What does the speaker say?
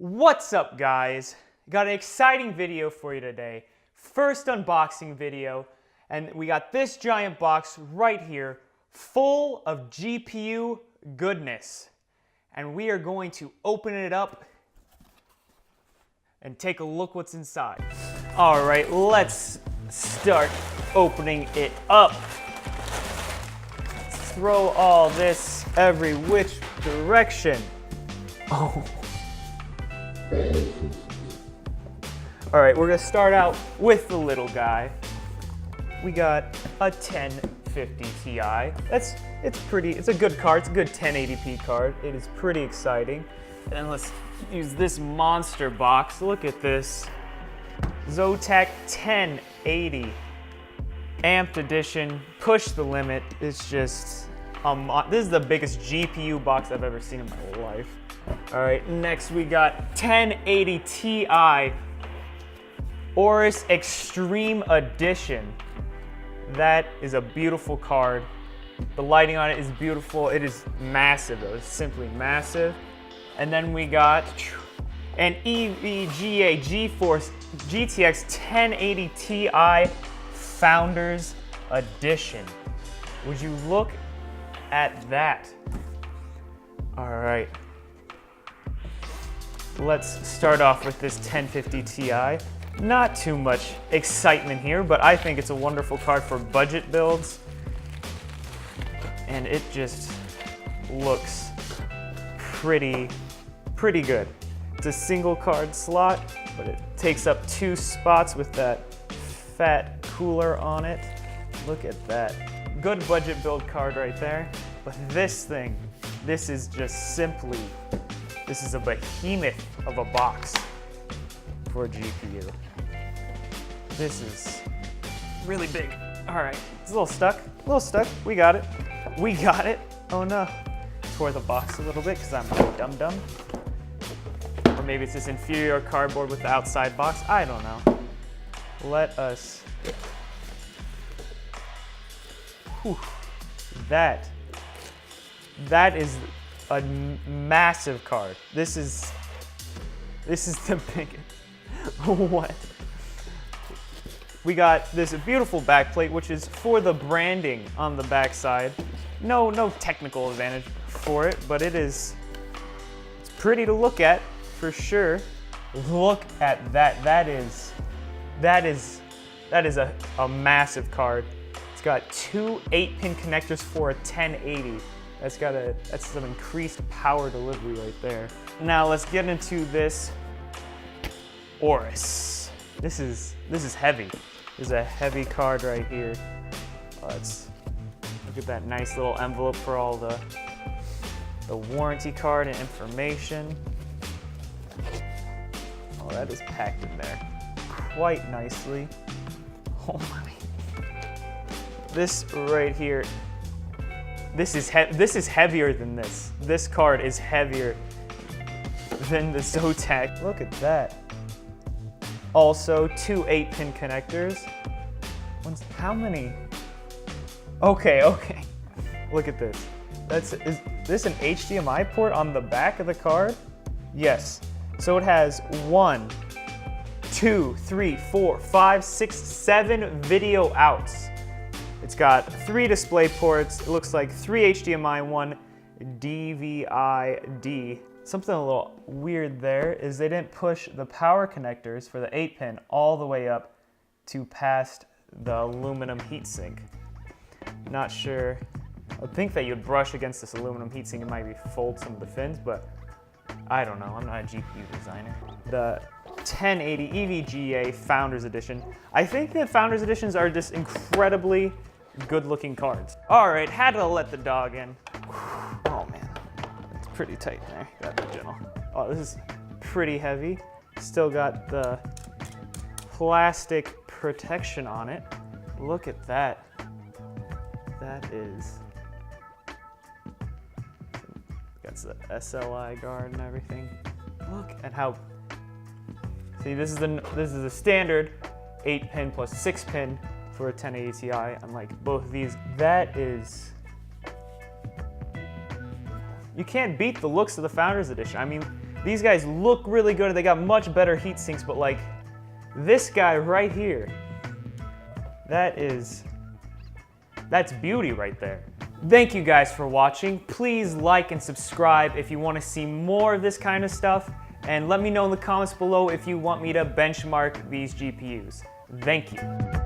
What's up, guys? Got an exciting video for you today. First unboxing video, and we got this giant box right here full of GPU goodness. And we are going to open it up and take a look what's inside. All right, let's start opening it up. Let's throw all this every which direction. Oh. All right, we're gonna start out with the little guy. We got a 1050 Ti. It's a good card. It's a good 1080p card. It is pretty exciting. And let's use this monster box. Look at this. Zotac 1080 amped edition. Push the limit. It's just, this is the biggest GPU box I've ever seen in my life. All right, next we got 1080 Ti Aorus Extreme Edition. That is a beautiful card. The lighting on it is beautiful. It is massive though, it's simply massive. And then we got an EVGA GeForce GTX 1080 Ti Founders Edition. Would you look at that? All right. Let's start off with this 1050 Ti. Not too much excitement here, but I think it's a wonderful card for budget builds. And it just looks pretty good. It's a single card slot, but it takes up 2 spots with that fat cooler on it. Look at that. Good budget build card right there. But this thing, this is just simply, this is a behemoth of a box for a GPU. This is really big. All right, it's a little stuck, We got it. Oh no. Tore the box a little bit because I'm a dum-dum. Or maybe it's this inferior cardboard with the outside box. I don't know. Let us, whew. That is a massive card. This is the biggest. What? We got this beautiful backplate, which is for the branding on the backside. No technical advantage for it, but it's pretty to look at for sure. Look at that. That is a massive card. It's got 2 8-pin connectors for a 1080. That's some increased power delivery right there. Now let's get into this Aorus. This is heavy. This is a heavy card right here. Let's look at that nice little envelope for all the warranty card and information. Oh, that is packed in there quite nicely. Oh my. This right here. This is heavier than this. This card is heavier than the Zotac. Look at that. Also, 2 8-pin connectors. How many? Okay. Look at this. Is this an HDMI port on the back of the card? Yes. So it has 1, 2, 3, 4, 5, 6, 7 video outs. It's got 3 display ports. It looks like 3 HDMI, 1 DVI-D. Something a little weird there is they didn't push the power connectors for the 8-pin all the way up to past the aluminum heatsink. Not sure. I would think that you'd brush against this aluminum heatsink and maybe fold some of the fins, but I don't know. I'm not a GPU designer. The 1080 EVGA Founders Edition. I think the Founders Editions are just incredibly good-looking cards. All right, had to let the dog in. Oh man, it's pretty tight there. Got the gentle. Oh, this is pretty heavy. Still got the plastic protection on it. Look at that. That is. Got the SLI guard and everything. Look at how. See, this is the standard 8-pin plus 6-pin for a 1080 Ti, unlike both of these. That is, you can't beat the looks of the Founders Edition. I mean, These guys look really good. They got much better heat sinks, but like this guy right here, that's beauty right there. Thank you guys for watching. Please like and subscribe if you want to see more of this kind of stuff. And let me know in the comments below if you want me to benchmark these GPUs. Thank you.